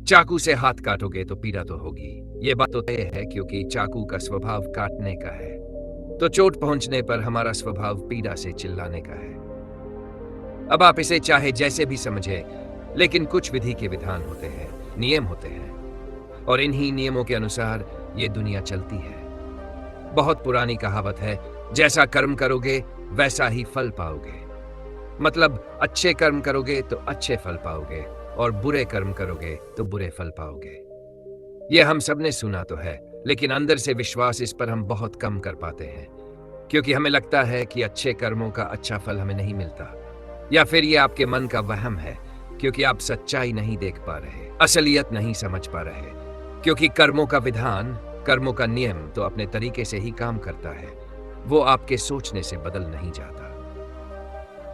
चाकू से हाथ काटोगे तो पीड़ा तो होगी, ये बात तो तय है, क्योंकि चाकू का स्वभाव काटने का है। तो चोट पहुंचने पर हमारा स्वभाव पीड़ा से चिल्लाने का है। अब आप इसे चाहे जैसे भी समझे, लेकिन कुछ विधि के विधान होते हैं, नियम होते हैं, और इन्हीं नियमों के अनुसार ये दुनिया चलती है। बहुत पुरानी कहावत है, जैसा कर्म करोगे वैसा ही फल पाओगे। मतलब अच्छे कर्म करोगे तो अच्छे फल पाओगे, और बुरे कर्म करोगे तो बुरे फल पाओगे। यह हम सब ने सुना तो है, लेकिन अंदर से विश्वास इस पर हम बहुत कम कर पाते हैं, क्योंकि हमें लगता है कि अच्छे कर्मों का अच्छा फल हमें नहीं मिलता, या फिर ये आपके मन का वहम है, क्योंकि आप सच्चाई नहीं देख पा रहे, असलियत नहीं समझ पा रहे। क्योंकि कर्मों का विधान, कर्मों का नियम तो अपने तरीके से ही काम करता है, वो आपके सोचने से बदल नहीं जाता।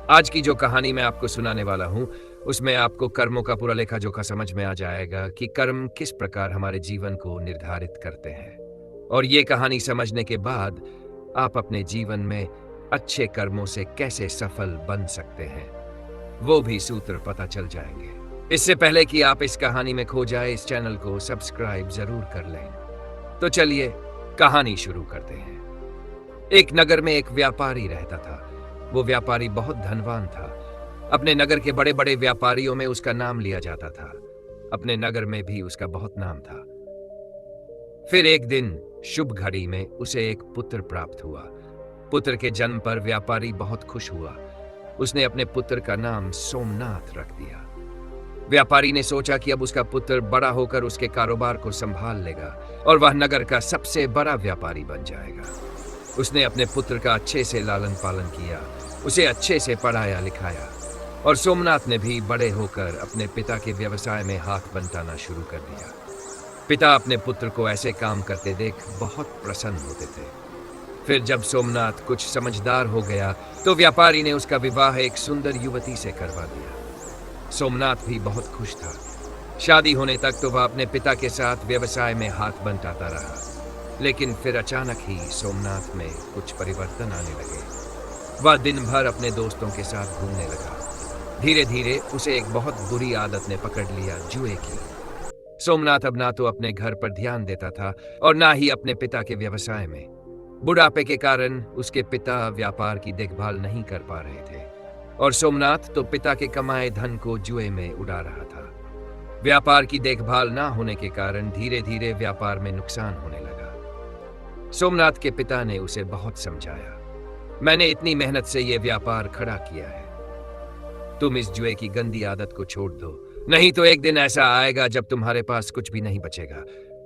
आज की जो कहानी मैं आपको सुनाने वाला हूं, उसमें आपको कर्मों का पूरा लेखा जोखा समझ में आ जाएगा कि कर्म किस प्रकार हमारे जीवन को निर्धारित करते हैं। और ये कहानी समझने के बाद आप अपने जीवन में अच्छे कर्मों से कैसे सफल बन सकते हैं, वो भी सूत्र पता चल जाएंगे। इससे पहले कि आप इस कहानी में खो जाए, इस चैनल को सब्सक्राइब जरूर कर लें। तो चलिए कहानी शुरू करते हैं। एक नगर में एक व्यापारी रहता था। वो व्यापारी बहुत धनवान था। अपने नगर के बड़े बड़े व्यापारियों में उसका नाम लिया जाता था। अपने नगर में भी उसका बहुत नाम था। फिर एक दिन शुभ घड़ी में उसे एक पुत्र प्राप्त हुआ। पुत्र के जन्म पर व्यापारी बहुत खुश हुआ। उसने अपने पुत्र का नाम सोमनाथ रख दिया। व्यापारी ने सोचा कि अब उसका पुत्र बड़ा होकर उसके कारोबार को संभाल लेगा और वह नगर का सबसे बड़ा व्यापारी बन जाएगा। उसने अपने पुत्र का अच्छे से लालन पालन किया, उसे अच्छे से पढ़ाया लिखाया, और सोमनाथ ने भी बड़े होकर अपने पिता के व्यवसाय में हाथ बंटाना शुरू कर दिया। पिता अपने पुत्र को ऐसे काम करते देख बहुत प्रसन्न होते थे। फिर जब सोमनाथ कुछ समझदार हो गया तो व्यापारी ने उसका विवाह एक सुंदर युवती से करवा दिया। सोमनाथ भी बहुत खुश था। शादी होने तक तो वह अपने पिता के साथ व्यवसाय में हाथ बंटाता रहा, लेकिन फिर अचानक ही सोमनाथ में कुछ परिवर्तन आने लगे। वह दिन भर अपने दोस्तों के साथ घूमने लगा। धीरे धीरे उसे एक बहुत बुरी आदत ने पकड़ लिया, जुए की। सोमनाथ अब ना तो अपने घर पर ध्यान देता था और ना ही अपने पिता के व्यवसाय में। बुढ़ापे के कारण उसके पिता व्यापार की देखभाल नहीं कर पा रहे थे, और सोमनाथ तो पिता के कमाए धन को जुए में उड़ा रहा था। व्यापार की देखभाल ना होने के कारण धीरे धीरे व्यापार में नुकसान होने लगा। सोमनाथ के पिता ने उसे बहुत समझाया, मैंने इतनी मेहनत से यह व्यापार खड़ा किया है, तुम इस जुए की गंदी आदत को छोड़ दो, नहीं तो एक दिन ऐसा आएगा जब तुम्हारे पास कुछ भी नहीं बचेगा,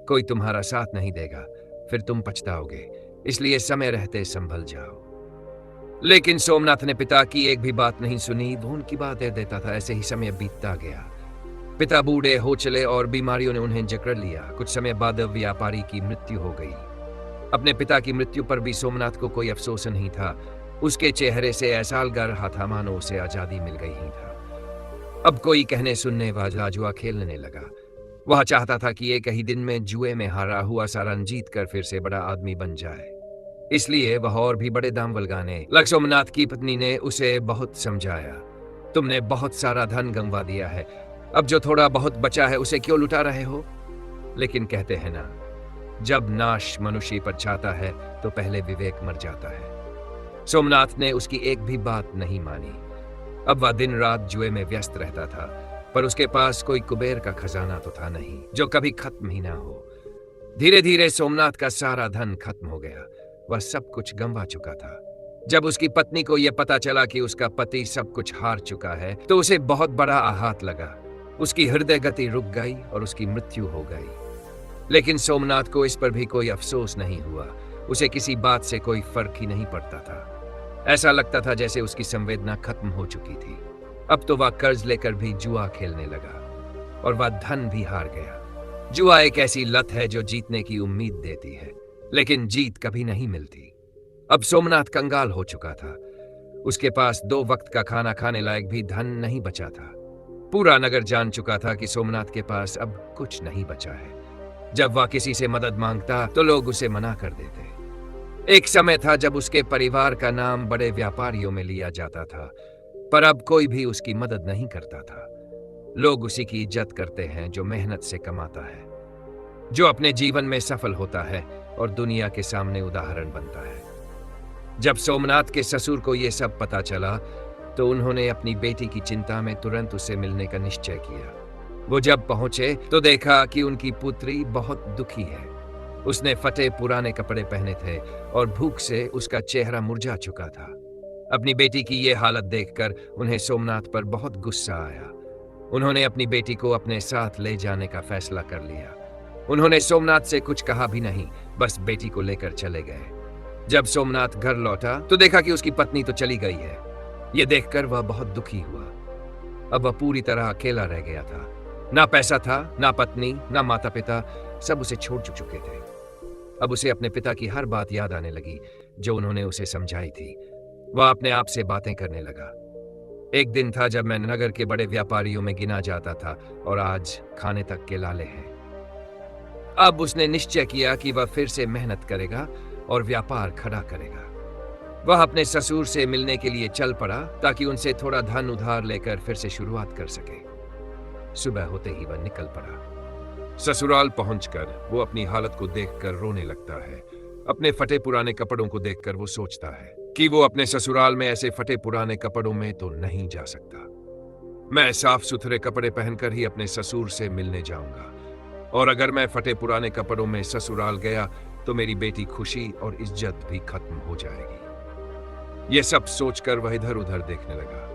कोई तुम्हारा साथ नहीं देगा, फिर तुम पछताओगे, इसलिए समय रहते संभल जाओ। लेकिन सोमनाथ ने पिता की एक भी बात नहीं सुनी, वो उनकी बातें देता था। ऐसे ही समय बीतता गया। पिता बूढ़े हो चले और बीमारियों ने उन्हें जकड़ लिया। कुछ समय बाद व्यापारी की मृत्यु हो गई। अपने पिता की मृत्यु पर भी सोमनाथ को कोई अफसोस नहीं था। उसके चेहरे से ऐसा लग रहा था मानो उसे आजादी मिल गई ही था। अब कोई कहने सुनने वाला जुआ खेलने लगा। वह चाहता था कि एक ही दिन में जुए में हारा हुआ सारा जीत कर फिर से बड़ा आदमी बन जाए, इसलिए वह और भी बड़े दाम लगाने लगा। सोमनाथ की पत्नी ने उसे बहुत समझाया, तुमने बहुत सारा धन गंवा दिया है, अब जो थोड़ा बहुत बचा है उसे क्यों लुटा रहे हो? लेकिन कहते हैं ना, जब नाश मनुष्य पर छाता है तो पहले विवेक मर जाता है। सोमनाथ ने उसकी एक भी बात नहीं मानी। अब वह दिन रात जुए में व्यस्त रहता था, पर उसके पास कोई कुबेर का खजाना तो था नहीं जो कभी खत्म ही ना हो। धीरे धीरे सोमनाथ का सारा धन खत्म हो गया। वह सब कुछ गंवा चुका था। जब उसकी पत्नी को यह पता चला कि उसका पति सब कुछ हार चुका है तो उसे बहुत बड़ा आघात लगा। उसकी हृदय गति रुक गई और उसकी मृत्यु हो गई। लेकिन सोमनाथ को इस पर भी कोई अफसोस नहीं हुआ। उसे किसी बात से कोई फर्क ही नहीं पड़ता था। ऐसा लगता था जैसे उसकी संवेदना खत्म हो चुकी थी। अब तो वह कर्ज लेकर भी जुआ खेलने लगा और वह धन भी हार गया। जुआ एक ऐसी लत है जो जीतने की उम्मीद देती है, लेकिन जीत कभी नहीं मिलती। अब सोमनाथ कंगाल हो चुका था। उसके पास 2 वक्त का खाना खाने लायक भी धन नहीं बचा था। पूरा नगर जान चुका था कि सोमनाथ के पास अब कुछ नहीं बचा है। जब वह किसी से मदद मांगता तो लोग उसे मना कर देते। एक समय था जब उसके परिवार का नाम बड़े व्यापारियों में लिया जाता था, पर अब कोई भी उसकी मदद नहीं करता था। लोग उसी की इज्जत करते हैं जो मेहनत से कमाता है, जो अपने जीवन में सफल होता है और दुनिया के सामने उदाहरण बनता है। जब सोमनाथ के ससुर को यह सब पता चला, तो उन्होंने अपनी बेटी की चिंता में तुरंत उससे मिलने का निश्चय किया। वो जब पहुंचे तो देखा कि उनकी पुत्री बहुत दुखी है। उसने फटे पुराने कपड़े पहने थे और भूख से उसका चेहरा मुरझा चुका था। अपनी बेटी की ये हालत देखकर उन्हें सोमनाथ पर बहुत गुस्सा आया। उन्होंने अपनी बेटी को अपने साथ ले जाने का फैसला कर लिया। उन्होंने सोमनाथ से कुछ कहा भी नहीं, बस बेटी को लेकर चले गए। जब सोमनाथ घर लौटा तो देखा कि उसकी पत्नी तो चली गई है। ये देखकर वह बहुत दुखी हुआ। अब वह पूरी तरह अकेला रह गया था। ना पैसा था, ना पत्नी, ना माता पिता, सब उसे छोड़ चुके थे। अब उसे अपने पिता की हर बात याद आने लगी जो उन्होंने उसे समझाई थी। वह अपने आप से बातें करने लगा। एक दिन था जब मैं नगर के बड़े व्यापारियों में गिना जाता था और आज खाने तक के लाले हैं। अब उसने निश्चय किया कि वह फिर से मेहनत करेगा और व्यापार खड़ा करेगा। वह अपने ससुर से मिलने के लिए चल पड़ा ताकि उनसे थोड़ा धन उधार लेकर फिर से शुरुआत कर सके। सुबह होते ही वह निकल पड़ा। ससुराल पहुंचकर वो अपनी हालत को देखकर रोने लगता है। अपने फटे पुराने कपड़ों को देखकर वो सोचता है कि वो अपने ससुराल में ऐसे फटे पुराने कपड़ों में तो नहीं जा सकता। मैं साफ सुथरे कपड़े पहनकर ही अपने ससुर से मिलने जाऊंगा, और अगर मैं फटे पुराने कपड़ों में ससुराल गया तो मेरी बेटी खुशी और इज्जत भी खत्म हो जाएगी। ये सब सोचकर वह इधर उधर देखने लगा।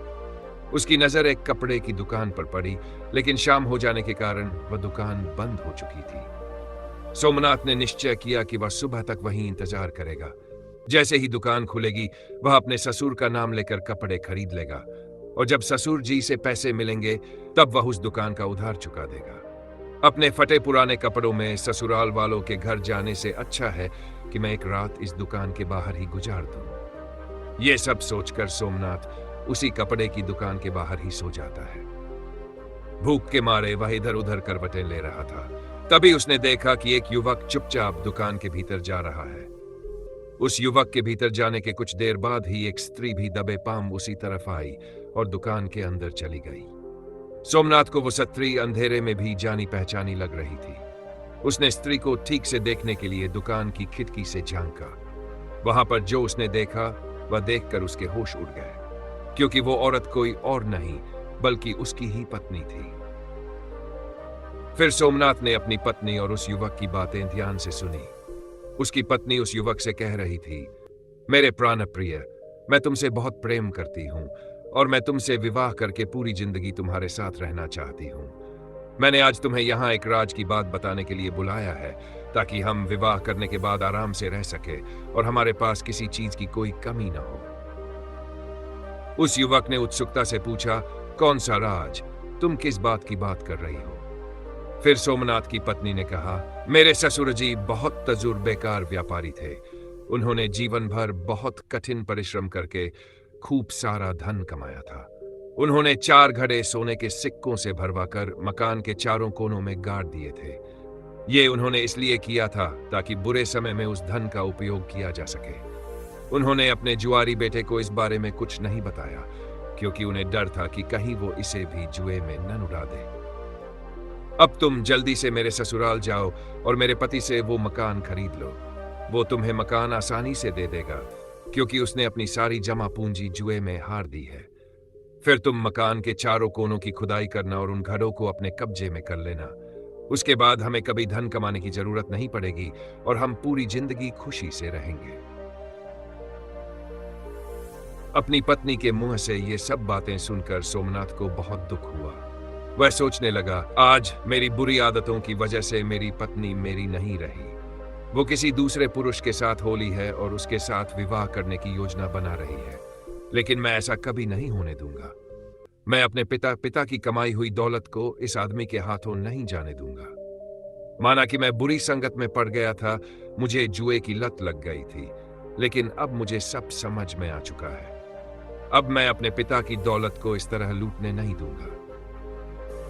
उसकी नजर एक कपड़े की दुकान पर पड़ी, लेकिन शाम हो जाने के कारण वह दुकान बंद हो चुकी थी। सोमनाथ ने निश्चय किया कि वह सुबह तक वहीं इंतजार करेगा। जैसे ही दुकान खुलेगी वह अपने ससुर का नाम लेकर कपड़े खरीद लेगा, और जब ससुर जी से पैसे मिलेंगे तब वह उस दुकान का उधार चुका देगा। अपने फटे पुराने कपड़ों में ससुराल वालों के घर जाने से अच्छा है कि मैं एक रात इस दुकान के बाहर ही गुजार दूं। ये सब सोचकर सोमनाथ उसी कपड़े की दुकान के बाहर ही सो जाता है। भूख के मारे वह इधर उधर करवटें ले रहा था। तभी उसने देखा कि एक युवक चुपचाप दुकान के भीतर जा रहा है। उस युवक के भीतर जाने के कुछ देर बाद ही एक स्त्री भी दबे पांव उसी तरफ आई और दुकान के अंदर चली गई। सोमनाथ को वो स्त्री अंधेरे में भी जानी पहचानी लग रही थी। उसने स्त्री को ठीक से देखने के लिए दुकान की खिड़की से झांका। वहां पर जो उसने देखा वह देखकर उसके होश उड़ गए, क्योंकि वो औरत कोई और नहीं बल्कि उसकी ही पत्नी थी। फिर सोमनाथ ने अपनी पत्नी और उस युवक की बातें ध्यान से सुनी। उसकी पत्नी उस युवक से कह रही थी, मेरे प्राण प्रिय, मैं तुमसे बहुत प्रेम करती हूं और मैं तुमसे विवाह करके पूरी जिंदगी तुम्हारे साथ रहना चाहती हूं। मैंने आज तुम्हें यहाँ एक राज की बात बताने के लिए बुलाया है, ताकि हम विवाह करने के बाद आराम से रह सके और हमारे पास किसी चीज की कोई कमी ना हो। उस युवक ने उत्सुकता से पूछा, कौन सा राज? तुम किस बात की बात कर रही हो? फिर सोमनाथ की पत्नी ने कहा, मेरे ससुर जी बहुत तजुर्बेकार व्यापारी थे। उन्होंने जीवन भर बहुत कठिन परिश्रम करके खूब सारा धन कमाया था। उन्होंने 4 घड़े सोने के सिक्कों से भरवाकर मकान के चारों कोनों में गाड़ दिए थे। ये उन्होंने इसलिए किया था ताकि बुरे समय में उस धन का उपयोग किया जा सके। उन्होंने अपने जुआरी बेटे को इस बारे में कुछ नहीं बताया, क्योंकि उन्हें डर था कि कहीं वो इसे भी जुए में न उड़ा दे। अब तुम जल्दी से मेरे ससुराल जाओ और मेरे पति से वो मकान खरीद लो। वो तुम्हें मकान आसानी से दे देगा, क्योंकि उसने अपनी सारी जमा पूंजी जुए में हार दी है। फिर तुम मकान के चारों कोनों की खुदाई करना और उन घरों को अपने कब्जे में कर लेना। उसके बाद हमें कभी धन कमाने की जरूरत नहीं पड़ेगी और हम पूरी जिंदगी खुशी से रहेंगे। अपनी पत्नी के मुंह से ये सब बातें सुनकर सोमनाथ को बहुत दुख हुआ। वह सोचने लगा, आज मेरी बुरी आदतों की वजह से मेरी पत्नी मेरी नहीं रही। वो किसी दूसरे पुरुष के साथ होली है और उसके साथ विवाह करने की योजना बना रही है, लेकिन मैं ऐसा कभी नहीं होने दूंगा। मैं अपने पिता की कमाई हुई दौलत को इस आदमी के हाथों नहीं जाने दूंगा। माना कि मैं बुरी संगत में पड़ गया था, मुझे जुए की लत लग गई थी, लेकिन अब मुझे सब समझ में आ चुका है। अब मैं अपने पिता की दौलत को इस तरह लूटने नहीं दूंगा।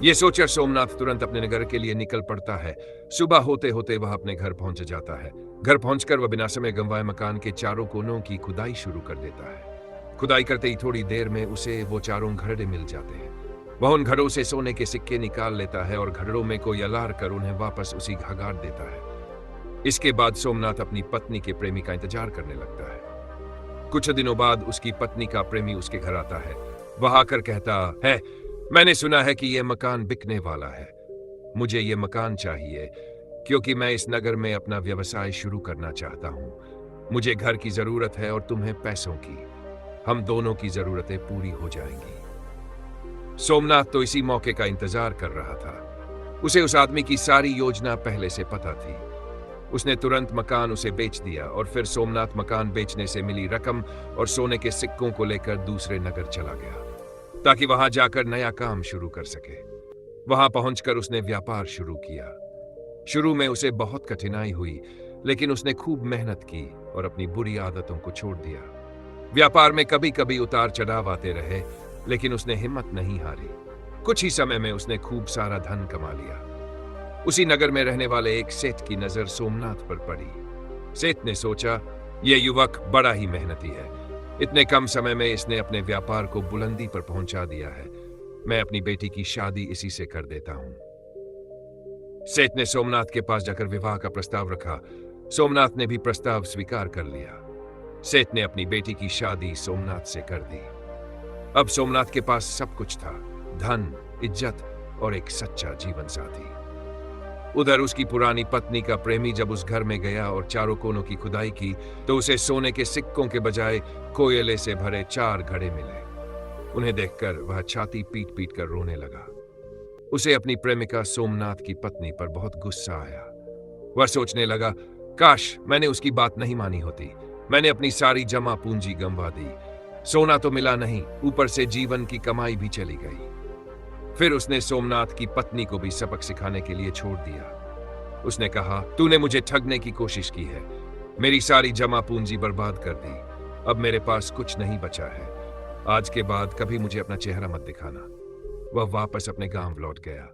ये सोचकर सोमनाथ तुरंत अपने नगर के लिए निकल पड़ता है। सुबह होते होते वह अपने घर पहुंच जाता है। घर पहुंचकर वह बिना समय गंवाए मकान के चारों कोनों की खुदाई शुरू कर देता है। खुदाई करते ही थोड़ी देर में उसे वो चारों घड़े मिल जाते हैं। वह उन घड़ों से सोने के सिक्के निकाल लेता है और घड़ों में कोई अलार कर उन्हें वापस उसी घर गाड़ देता है। इसके बाद सोमनाथ अपनी पत्नी के प्रेमी का इंतजार करने लगता है। कुछ दिनों बाद उसकी पत्नी का प्रेमी उसके घर आता है। वह आकर कहता है, मैंने सुना है कि यह मकान बिकने वाला है। मुझे यह मकान चाहिए क्योंकि मैं इस नगर में अपना व्यवसाय शुरू करना चाहता हूं। मुझे घर की जरूरत है और तुम्हें पैसों की। हम दोनों की जरूरतें पूरी हो जाएंगी। सोमनाथ तो इसी मौके का इंतजार कर रहा था। उसे उस आदमी की सारी योजना पहले से पता थी। उसने तुरंत मकान उसे बेच दिया और फिर सोमनाथ मकान बेचने से मिली रकम और सोने के सिक्कों को लेकर दूसरे नगर चला गया ताकि वहां जाकर नया काम शुरू कर सके। वहां पहुंचकर उसने व्यापार शुरू किया। शुरू में उसे बहुत कठिनाई हुई, लेकिन उसने खूब मेहनत की और अपनी बुरी आदतों को छोड़ दिया। व्यापार में कभी कभी उतार चढ़ाव आते रहे, लेकिन उसने हिम्मत नहीं हारी। कुछ ही समय में उसने खूब सारा धन कमा लिया। उसी नगर में रहने वाले एक सेठ की नजर सोमनाथ पर पड़ी। सेठ ने सोचा, यह युवक बड़ा ही मेहनती है। इतने कम समय में इसने अपने व्यापार को बुलंदी पर पहुंचा दिया है। मैं अपनी बेटी की शादी इसी से कर देता हूं। सेठ ने सोमनाथ के पास जाकर विवाह का प्रस्ताव रखा। सोमनाथ ने भी प्रस्ताव स्वीकार कर लिया। सेठ ने अपनी बेटी की शादी सोमनाथ से कर दी। अब सोमनाथ के पास सब कुछ था, धन, इज्जत और एक सच्चा जीवन साथी। उधर उसकी पुरानी पत्नी का प्रेमी जब उस घर में गया और चारों कोनों की खुदाई की तो उसे सोने के सिक्कों के बजाय कोयले से भरे 4 घड़े मिले। उन्हें देखकर वह छाती पीट पीट कर रोने लगा। उसे अपनी प्रेमिका सोमनाथ की पत्नी पर बहुत गुस्सा आया। वह सोचने लगा, काश मैंने उसकी बात नहीं मानी होती। मैंने अपनी सारी जमा पूंजी गंवा दी। सोना तो मिला नहीं, ऊपर से जीवन की कमाई भी चली गई। फिर उसने सोमनाथ की पत्नी को भी सबक सिखाने के लिए छोड़ दिया। उसने कहा, तूने मुझे ठगने की कोशिश की है, मेरी सारी जमा पूंजी बर्बाद कर दी। अब मेरे पास कुछ नहीं बचा है। आज के बाद कभी मुझे अपना चेहरा मत दिखाना। वह वापस अपने गांव लौट गया।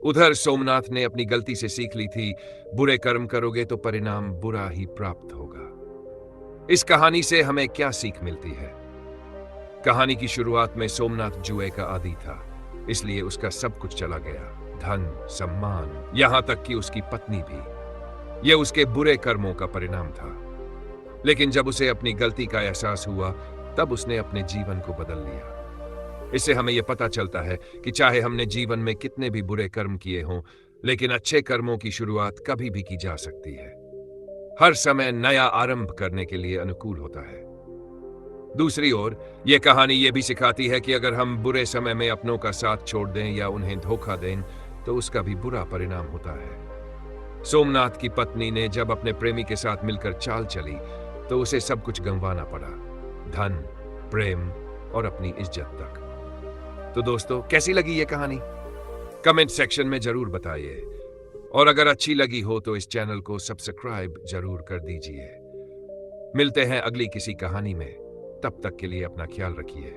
उधर सोमनाथ ने अपनी गलती से सीख ली थी, बुरे कर्म करोगे तो परिणाम बुरा ही प्राप्त होगा। इस कहानी से हमें क्या सीख मिलती है? कहानी की शुरुआत में सोमनाथ जुए का आदी था, इसलिए उसका सब कुछ चला गया, धन, सम्मान, यहां तक कि उसकी पत्नी भी। यह उसके बुरे कर्मों का परिणाम था। लेकिन जब उसे अपनी गलती का एहसास हुआ, तब उसने अपने जीवन को बदल लिया। इससे हमें यह पता चलता है कि चाहे हमने जीवन में कितने भी बुरे कर्म किए हों, लेकिन अच्छे कर्मों की शुरुआत कभी भी की जा सकती है। हर समय नया आरंभ करने के लिए अनुकूल होता है। दूसरी ओर यह कहानी यह भी सिखाती है कि अगर हम बुरे समय में अपनों का साथ छोड़ दें या उन्हें धोखा दें, तो उसका भी बुरा परिणाम होता है। सोमनाथ की पत्नी ने जब अपने प्रेमी के साथ मिलकर चाल चली, तो उसे सब कुछ गंवाना पड़ा, धन, प्रेम और अपनी इज्जत तक। तो दोस्तों, कैसी लगी ये कहानी? कमेंट सेक्शन में जरूर बताइए। और अगर अच्छी लगी हो तो इस चैनल को सब्सक्राइब जरूर कर दीजिए। मिलते हैं अगली किसी कहानी में। तब तक के लिए अपना ख्याल रखिए।